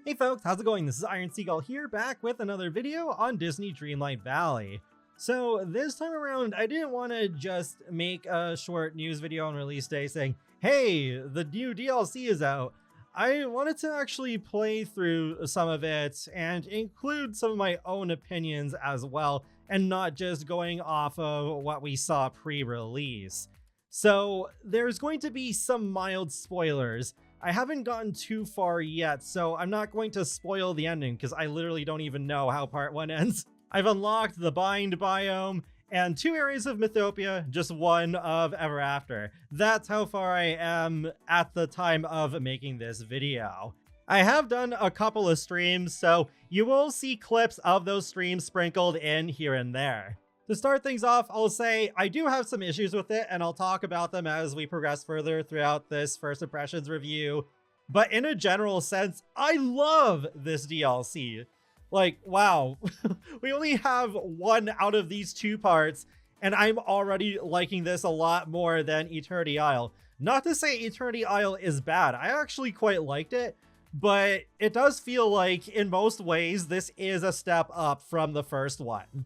Hey folks, how's it going? This is Iron Seagull here, back with another video on Disney Dreamlight Valley. So this time around, I didn't want to just make a short news video on release day saying, hey, the new DLC is out. I wanted to actually play through some of it and include some of my own opinions as well, and not just going off of what we saw pre-release. So there's going to be some mild spoilers. I haven't gotten too far yet, so I'm not going to spoil the ending because I literally don't even know how part 1 ends. I've unlocked the Bind biome and 2 areas of Mythopia, just 1 of Ever After. That's how far I am at the time of making this video. I have done a couple of streams, so you will see clips of those streams sprinkled in here and there. To start things off, I'll say I do have some issues with it, and I'll talk about them as we progress further throughout this first impressions review. But in a general sense, I love this DLC. Like, wow, we only have 1 out of these 2 parts, and I'm already liking this a lot more than Eternity Isle. Not to say Eternity Isle is bad, I actually quite liked it, but it does feel like in most ways this is a step up from the first one.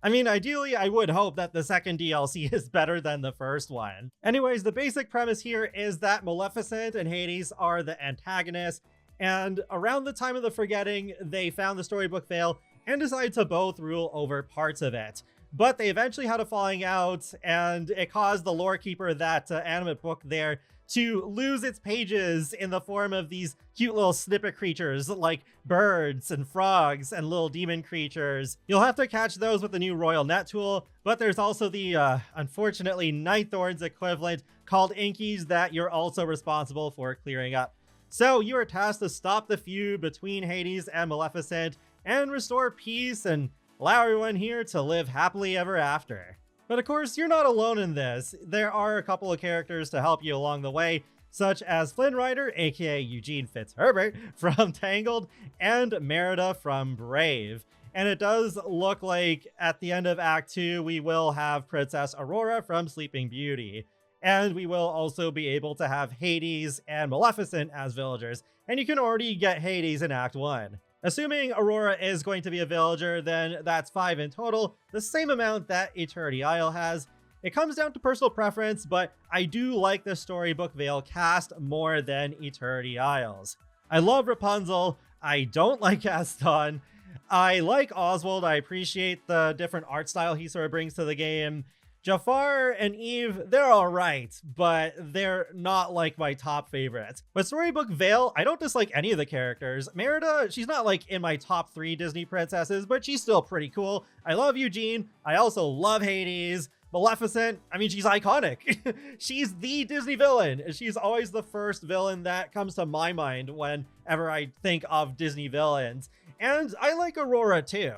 I mean, ideally, I would hope that the second DLC is better than the first one. Anyways, the basic premise here is that Maleficent and Hades are the antagonists, and around the time of the Forgetting, they found the Storybook Vale and decided to both rule over parts of it. But they eventually had a falling out, and it caused the lore keeper, that animate book there, to lose its pages in the form of these cute little snippet creatures like birds and frogs and little demon creatures. You'll have to catch those with the new Royal Net tool, but there's also the, unfortunately, Nightthorns equivalent called Inkies that you're also responsible for clearing up. So you are tasked to stop the feud between Hades and Maleficent and restore peace and allow everyone here to live happily ever after. But of course, you're not alone in this. There are a couple of characters to help you along the way, such as Flynn Rider, aka Eugene Fitzherbert from Tangled, and Merida from Brave. And it does look like at the end of Act 2, we will have Princess Aurora from Sleeping Beauty. And we will also be able to have Hades and Maleficent as villagers, and you can already get Hades in Act 1. Assuming Aurora is going to be a villager, then that's 5 in total, the same amount that Eternity Isle has. It comes down to personal preference, but I do like the Storybook Vale cast more than Eternity Isle's. I love Rapunzel, I don't like Gaston, I like Oswald, I appreciate the different art style he sort of brings to the game. Jafar and Eve, they're alright, but they're not like my top favorites. But Storybook Vale, I don't dislike any of the characters. Merida, she's not like in my top 3 Disney princesses, but she's still pretty cool. I love Eugene. I also love Hades. Maleficent, I mean, she's iconic. She's the Disney villain. She's always the first villain that comes to my mind whenever I think of Disney villains. And I like Aurora too.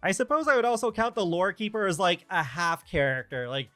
I suppose I would also count the lore keeper as like a half character. Like,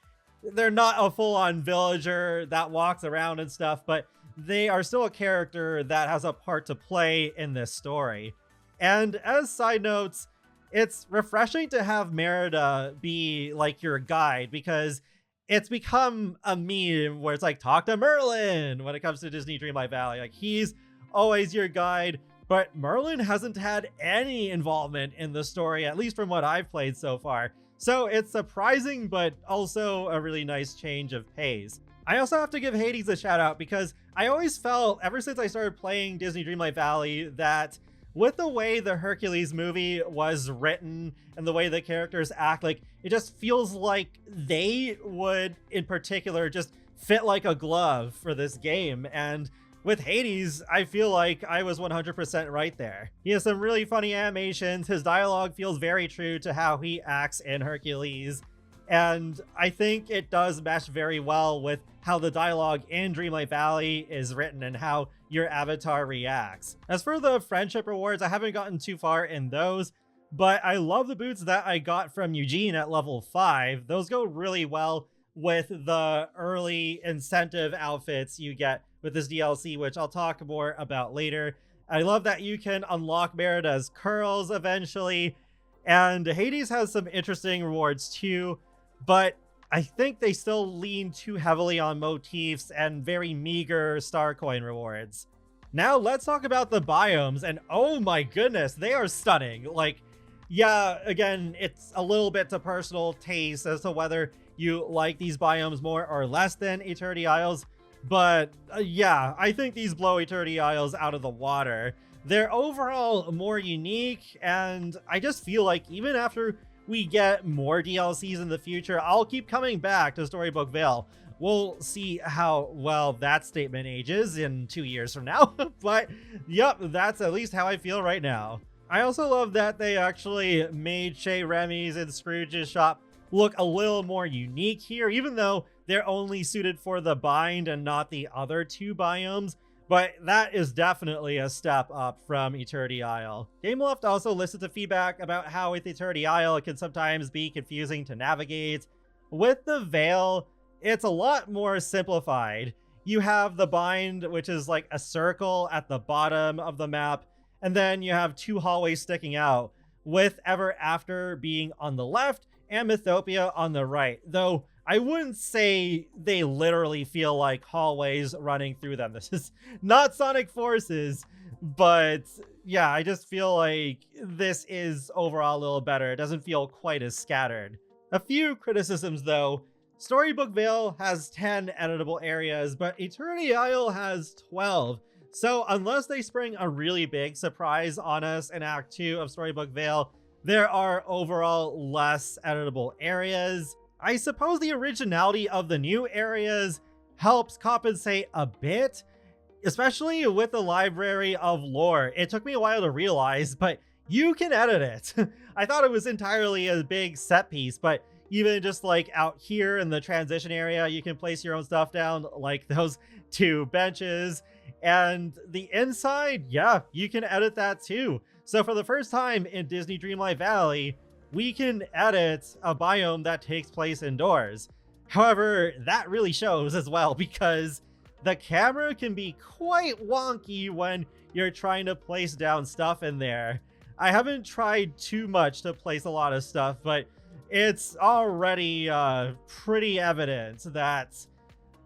they're not a full-on villager that walks around and stuff, but they are still a character that has a part to play in this story. And as side notes, it's refreshing to have Merida be like your guide, because it's become a meme where it's like, talk to Merlin when it comes to Disney Dreamlight Valley. Like, he's always your guide. But Merlin hasn't had any involvement in the story, at least from what I've played so far. So it's surprising, but also a really nice change of pace. I also have to give Hades a shout out, because I always felt, ever since I started playing Disney Dreamlight Valley, that with the way the Hercules movie was written and the way the characters act, like, it just feels like they would, in particular, just fit like a glove for this game. And with Hades, I feel like I was 100% right there. He has some really funny animations, his dialogue feels very true to how he acts in Hercules, and I think it does mesh very well with how the dialogue in Dreamlight Valley is written and how your avatar reacts. As for the friendship rewards, I haven't gotten too far in those, but I love the boots that I got from Eugene at level 5. Those go really well with the early incentive outfits you get with this DLC, which I'll talk more about later. I love that you can unlock Merida's curls eventually, and Hades has some interesting rewards too, but I think they still lean too heavily on motifs and very meager star coin rewards. Now let's talk about the biomes, and oh my goodness, they are stunning. Like, yeah, again, it's a little bit to personal taste as to whether you like these biomes more or less than Eternity Isles, but yeah, I think these blow Eternity Isles out of the water. They're overall more unique, and I just feel like even after we get more DLCs in the future, I'll keep coming back to Storybook Vale. We'll see how well that statement ages in 2 years from now, but yep, that's at least how I feel right now. I also love that they actually made Chez Remy's and Scrooge's shop look a little more unique here, even though they're only suited for the bind and not the other two biomes. But that is definitely a step up from Eternity Isle. Gameloft also listened to feedback about how with Eternity Isle it can sometimes be confusing to navigate. With the Vale, it's a lot more simplified. You have the bind, which is like a circle at the bottom of the map, and then you have two hallways sticking out, with Ever After being on the left and Mythopia on the right. Though I wouldn't say they literally feel like hallways running through them. This is not Sonic Forces, but yeah, I just feel like this is overall a little better. It doesn't feel quite as scattered. A few criticisms though. Storybook Vale has 10 editable areas, but Eternity Isle has 12. So unless they spring a really big surprise on us in Act 2 of Storybook Vale, there are overall less editable areas. I suppose the originality of the new areas helps compensate a bit, especially with the library of lore. It took me a while to realize, but you can edit it. I thought it was entirely a big set piece, but even just like out here in the transition area, you can place your own stuff down, like those two benches. And the inside, yeah, you can edit that too. So for the first time in Disney Dreamlight Valley, we can edit a biome that takes place indoors. However, that really shows as well because the camera can be quite wonky when you're trying to place down stuff in there. I haven't tried too much to place a lot of stuff, but it's already pretty evident that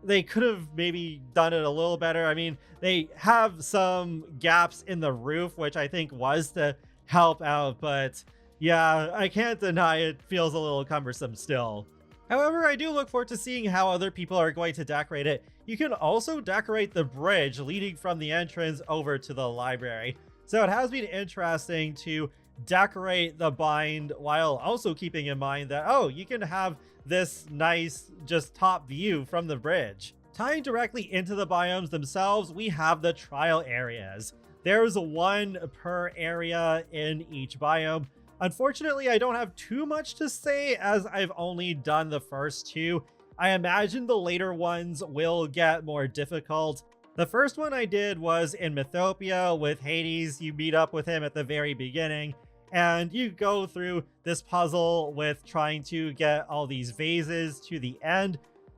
they could have maybe done it a little better. I mean, they have some gaps in the roof, which I think was to help out, but yeah, I can't deny it feels a little cumbersome still. However, I do look forward to seeing how other people are going to decorate it. You can also decorate the bridge leading from the entrance over to the library. So it has been interesting to decorate the bind while also keeping in mind that, oh, you can have this nice just top view from the bridge. Tying directly into the biomes themselves, we have the trial areas. There's one per area in each biome. Unfortunately, I don't have too much to say as I've only done the first two. I imagine the later ones will get more difficult. The first one I did was in Mythopia with Hades. You meet up with him at the very beginning, and you go through this puzzle with trying to get all these vases to the end.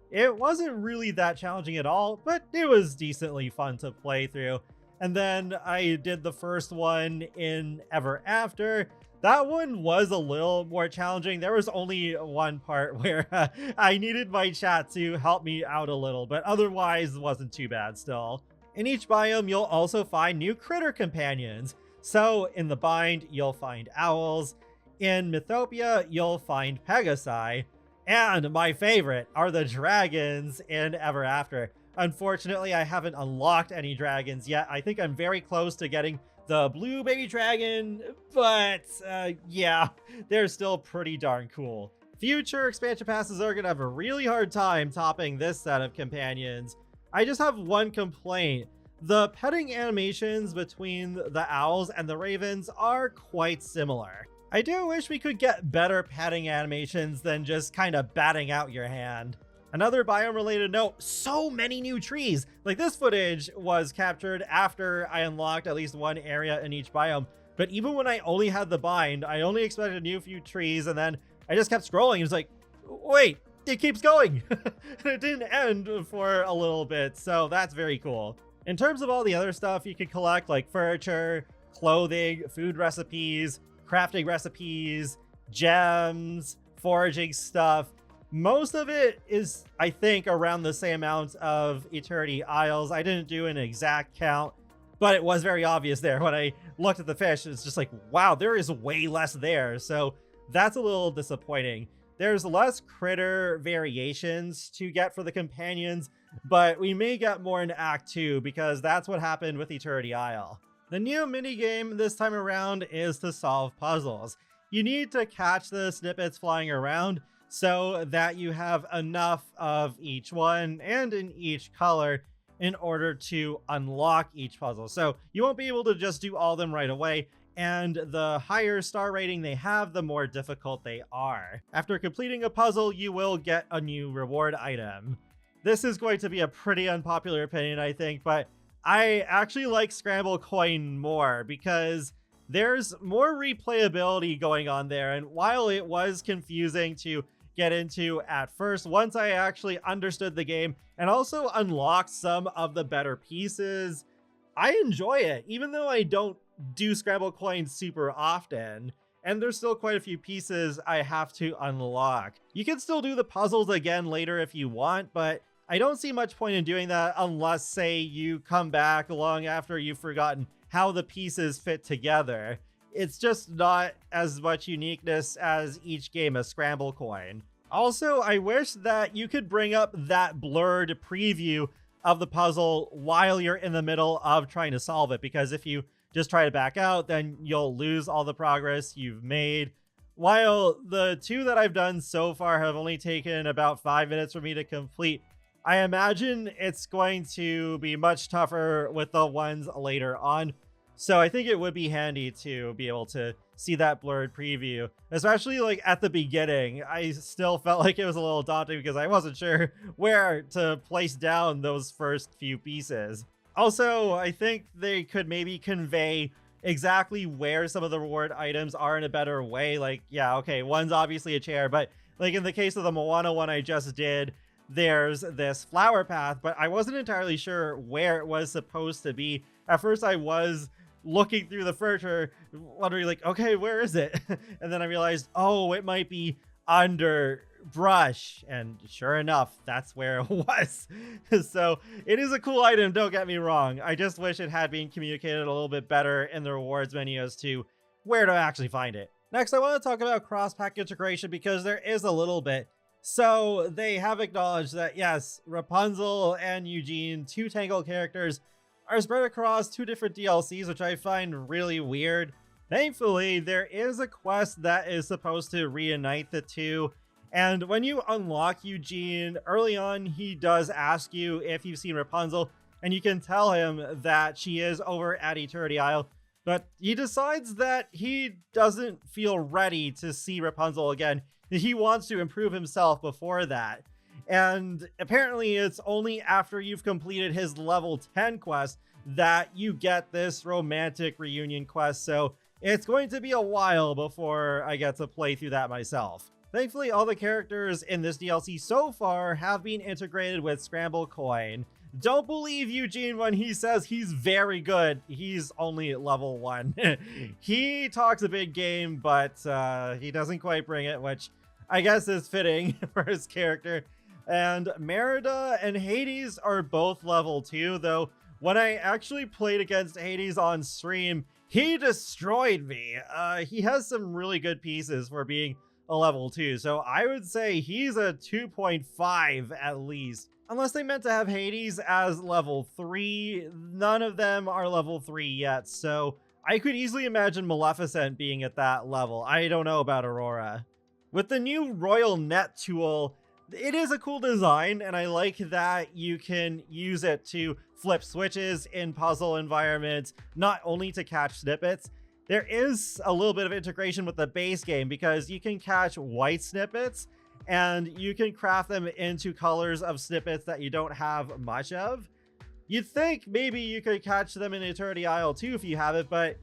It wasn't really that challenging at all, but it was decently fun to play through. And then I did the first one in Ever After. That one was a little more challenging. There was only one part where I needed my chat to help me out a little, but otherwise it wasn't too bad still. In each biome, you'll also find new critter companions. So in the bind, you'll find owls. In Mythopia, you'll find Pegasi. And my favorite are the dragons in Ever After. Unfortunately, I haven't unlocked any dragons yet. I think I'm very close to getting the blue baby dragon, but yeah, they're still pretty darn cool. Future expansion passes are gonna have a really hard time topping this set of companions. I just have one complaint. The petting animations between the owls and the ravens are quite similar. I do wish we could get better petting animations than just kind of batting out your hand. Another biome related note, so many new trees. Like, this footage was captured after I unlocked at least one area in each biome. But even when I only had the bind, I only expected a new few trees, and then I just kept scrolling. It was like, wait, it keeps going. It didn't end for a little bit, so that's very cool. In terms of all the other stuff you can collect, like furniture, clothing, food recipes, crafting recipes, gems, foraging stuff, most of it is, I think, around the same amount of Eternity Isles. I didn't do an exact count, but it was very obvious there when I looked at the fish. It's just like, wow, there is way less there. So that's a little disappointing. There's less critter variations to get for the companions, but we may get more in Act 2 because that's what happened with Eternity Isle. The new minigame this time around is to solve puzzles. You need to catch the snippets flying around so that you have enough of each one and in each color in order to unlock each puzzle. So you won't be able to just do all of them right away, and the higher star rating they have, the more difficult they are. After completing a puzzle, you will get a new reward item. This is going to be a pretty unpopular opinion, I think, but I actually like Scramble Coin more because there's more replayability going on there. And while it was confusing to get into at first, once I actually understood the game and also unlocked some of the better pieces, I enjoy it, even though I don't do Scramble Coins super often. And there's still quite a few pieces I have to unlock. You can still do the puzzles again later if you want, but I don't see much point in doing that unless, say, you come back long after you've forgotten how the pieces fit together. It's just not as much uniqueness as each game of Scramble Coin. Also, I wish that you could bring up that blurred preview of the puzzle while you're in the middle of trying to solve it, because if you just try to back out, then you'll lose all the progress you've made. While the two that I've done so far have only taken about 5 minutes for me to complete, I imagine it's going to be much tougher with the ones later on. So I think it would be handy to be able to see that blurred preview, especially like at the beginning. I still felt like it was a little daunting because I wasn't sure where to place down those first few pieces. Also, I think they could maybe convey exactly where some of the reward items are in a better way. Like, yeah, okay, one's obviously a chair, but like in the case of the Moana one I just did, there's this flower path, but I wasn't entirely sure where it was supposed to be. At first I was looking through the furniture, wondering like, okay, where is it? And then I realized, oh, it might be under brush, and sure enough, that's where it was. So it is a cool item, don't get me wrong. I just wish it had been communicated a little bit better in the rewards menu as to where to actually find it. Next, I want to talk about cross-pack integration because there is a little bit. So they have acknowledged that yes, Rapunzel and Eugene, two Tangled characters, are spread across 2 different DLCs, which I find really weird. Thankfully, there is a quest that is supposed to reunite the two. And when you unlock Eugene, early on, he does ask you if you've seen Rapunzel, and you can tell him that she is over at Eternity Isle. But he decides that he doesn't feel ready to see Rapunzel again. He wants to improve himself before that. And apparently it's only after you've completed his level 10 quest that you get this romantic reunion quest. So it's going to be a while before I get to play through that myself. Thankfully, all the characters in this DLC so far have been integrated with Scramble Coin. Don't believe Eugene when he says he's very good. He's only at level 1. He talks a big game, but he doesn't quite bring it, which I guess is fitting for his character. And Merida and Hades are both level 2, though when I actually played against Hades on stream, he destroyed me. He has some really good pieces for being a level 2, so I would say he's a 2.5 at least. Unless they meant to have Hades as level 3, none of them are level 3 yet, so I could easily imagine Maleficent being at that level. I don't know about Aurora. With the new Royal Net tool, it is a cool design, and I like that you can use it to flip switches in puzzle environments, not only to catch snippets. There is a little bit of integration with the base game because you can catch white snippets and you can craft them into colors of snippets that you don't have much of. You'd think maybe you could catch them in Eternity Isle too if you have it, but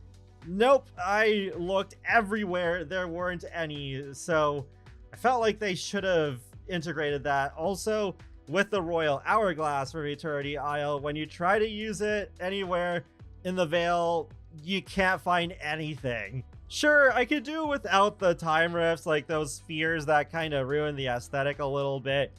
nope, I looked everywhere, there weren't any, so I felt like they should have integrated that. Also, with the Royal Hourglass from Eternity Isle, when you try to use it anywhere in the Vale, you can't find anything. Sure, I could do without the time rifts, like those spheres that kind of ruin the aesthetic a little bit,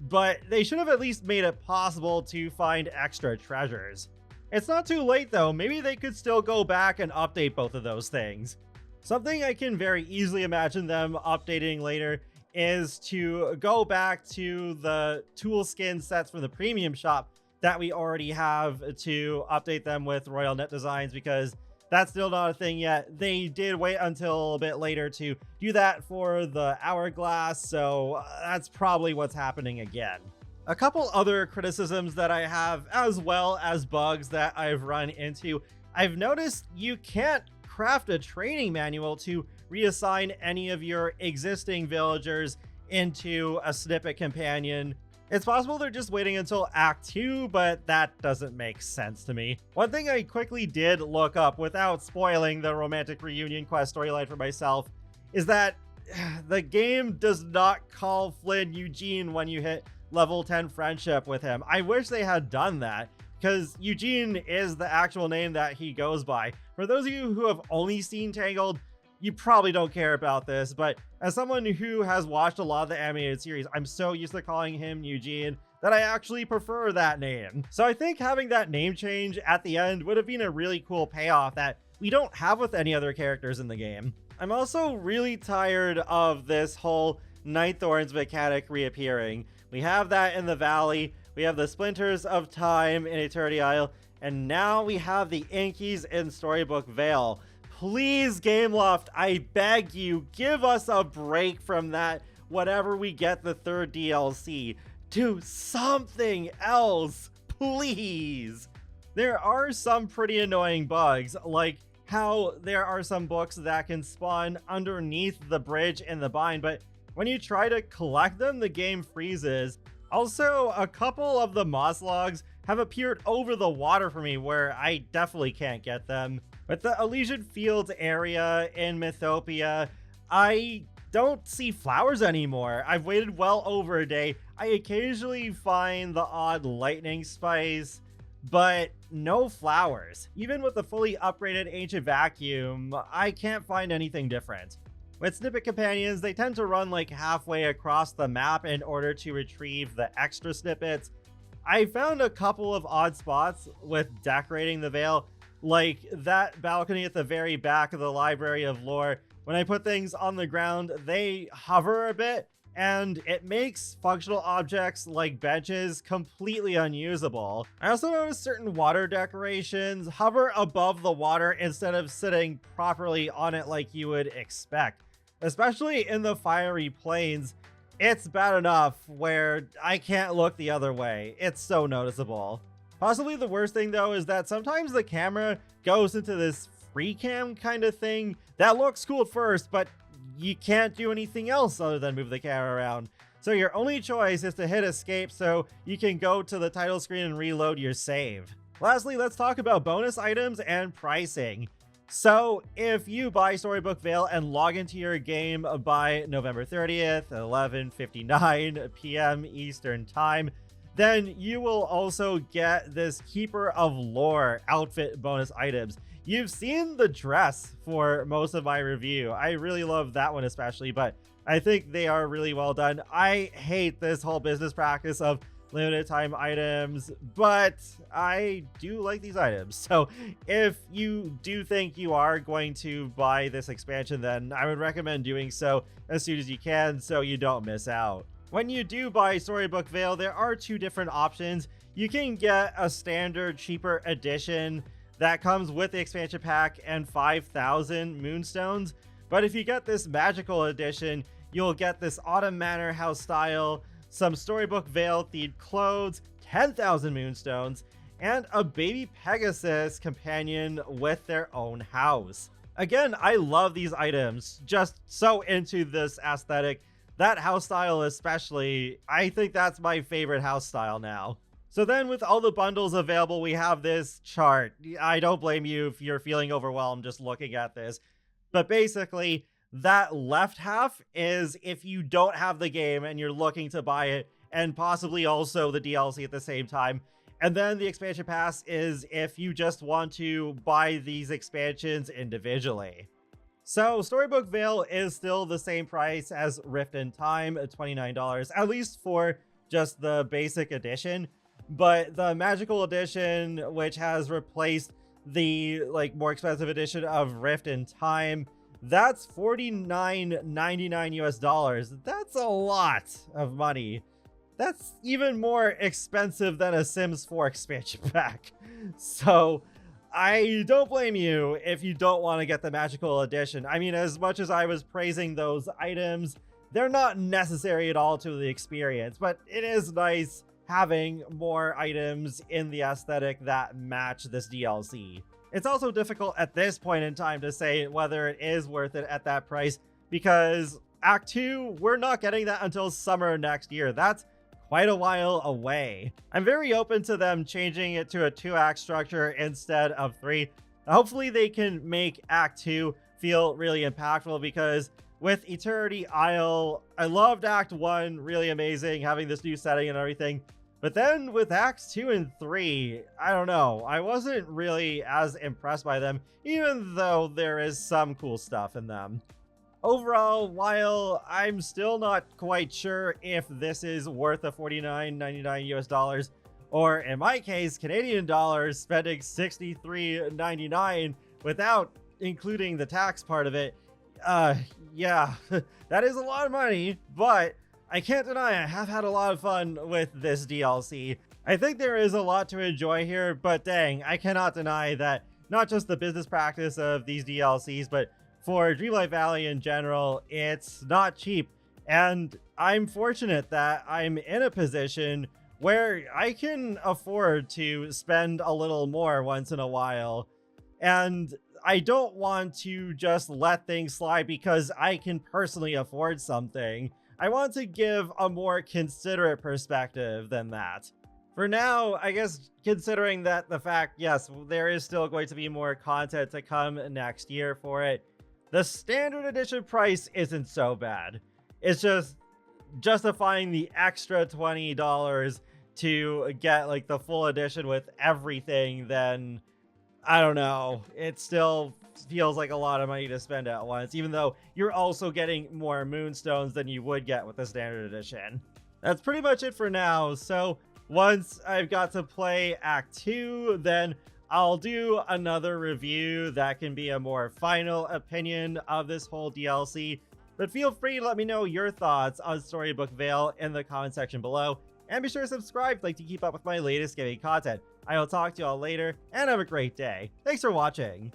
but they should have at least made it possible to find extra treasures. It's not too late though, maybe they could still go back and update both of those things. Something I can very easily imagine them updating later is to go back to the tool skin sets from the premium shop that we already have to update them with Royal Net Designs, because that's still not a thing yet. They did wait until a bit later to do that for the Hourglass, so that's probably what's happening again. A couple other criticisms that I have, as well as bugs that I've run into. I've noticed you can't craft a training manual to reassign any of your existing villagers into a snippet companion. It's possible they're just waiting until Act 2, but that doesn't make sense to me. One thing I quickly did look up without spoiling the romantic reunion quest storyline for myself is that the game does not call Flynn Eugene when you hit level 10 friendship with him. I wish they had done that, because Eugene is the actual name that he goes by. For those of you who have only seen Tangled, you probably don't care about this, but as someone who has watched a lot of the animated series, I'm so used to calling him Eugene that I actually prefer that name. So I think having that name change at the end would have been a really cool payoff that we don't have with any other characters in the game. I'm also really tired of this whole Nightthorns mechanic reappearing. We have that in the Valley, we have the Splinters of Time in Eternity Isle, and now we have the Inkies in Storybook Vale. Please, Gameloft, I beg you, give us a break from that whenever we get the third DLC. Do something else, please. There are some pretty annoying bugs, like how there are some books that can spawn underneath the bridge in the bind, but when you try to collect them, the game freezes. Also, a couple of the moss logs have appeared over the water for me where I definitely can't get them. With the Elysian Fields area in Mythopia, I don't see flowers anymore. I've waited well over a day. I occasionally find the odd lightning spice, but no flowers. Even with the fully upgraded Ancient Vacuum, I can't find anything different. With snippet companions, they tend to run like halfway across the map in order to retrieve the extra snippets. I found a couple of odd spots with decorating the Vale, like that balcony at the very back of the Library of Lore. When I put things on the ground, they hover a bit, and it makes functional objects like benches completely unusable. I also noticed certain water decorations hover above the water instead of sitting properly on it like you would expect. Especially in the Fiery Plains, it's bad enough where I can't look the other way. It's so noticeable. Possibly the worst thing though is that sometimes the camera goes into this free cam kind of thing that looks cool at first, but you can't do anything else other than move the camera around. So your only choice is to hit escape so you can go to the title screen and reload your save. Lastly, let's talk about bonus items and pricing. So if you buy Storybook Vale and log into your game by November 30th, 11:59 p.m. Eastern Time, then you will also get this Keeper of Lore outfit bonus items. You've seen the dress for most of my review. I really love that one especially, but I think they are really well done. I hate this whole business practice of limited time items, but I do like these items. So if you do think you are going to buy this expansion, then I would recommend doing so as soon as you can so you don't miss out. When you do buy Storybook Vale, there are two different options. You can get a standard cheaper edition that comes with the expansion pack and 5,000 moonstones, but if you get this magical edition, you'll get this Autumn Manor house style, some Storybook Vale themed clothes, 10,000 moonstones, and a baby Pegasus companion with their own house. Again, I love these items, just so into this aesthetic. That house style especially, I think that's my favorite house style now. So then with all the bundles available, we have this chart. I don't blame you if you're feeling overwhelmed just looking at this, but basically, that left half is if you don't have the game and you're looking to buy it, and possibly also the DLC at the same time. And then the expansion pass is if you just want to buy these expansions individually. So Storybook Vale is still the same price as Rift in Time at $29, at least for just the basic edition. but the magical edition, which has replaced the like more expensive edition of Rift in Time, that's $49.99 US. That's a lot of money. That's even more expensive than a Sims 4 expansion pack. So I don't blame you if you don't want to get the magical edition. I mean, as much as I was praising those items, they're not necessary at all to the experience, but it is nice having more items in the aesthetic that match this DLC. It's also difficult at this point in time to say whether it is worth it at that price, because Act 2, we're not getting that until summer next year. That's quite a while away. I'm very open to them changing it to a 2-act structure instead of 3. Hopefully they can make Act 2 feel really impactful, because with Eternity Isle, I loved Act 1, really amazing, having this new setting and everything. But then with Acts 2 and 3, I don't know, I wasn't really as impressed by them, even though there is some cool stuff in them. Overall, while I'm still not quite sure if this is worth the $49.99 US, or in my case, Canadian dollars, spending $63.99 without including the tax part of it, yeah, that is a lot of money, but I can't deny I have had a lot of fun with this DLC. I think there is a lot to enjoy here, but dang, I cannot deny that not just the business practice of these DLCs, but for Dreamlight Valley in general, it's not cheap. And I'm fortunate that I'm in a position where I can afford to spend a little more once in a while. And I don't want to just let things slide because I can personally afford something. I want to give a more considerate perspective than that. For now, I guess considering that the fact, yes, there is still going to be more content to come next year for it, the standard edition price isn't so bad. It's just justifying the extra $20 to get like the full edition with everything, then I don't know. It still feels like a lot of money to spend at once, even though you're also getting more moonstones than you would get with the standard edition. That's pretty much it for now. So once I've got to play Act 2, then I'll do another review that can be a more final opinion of this whole DLC. But feel free to let me know your thoughts on Storybook Vale in the comment section below. And be sure to subscribe to keep up with my latest gaming content. I will talk to you all later, and have a great day. Thanks for watching.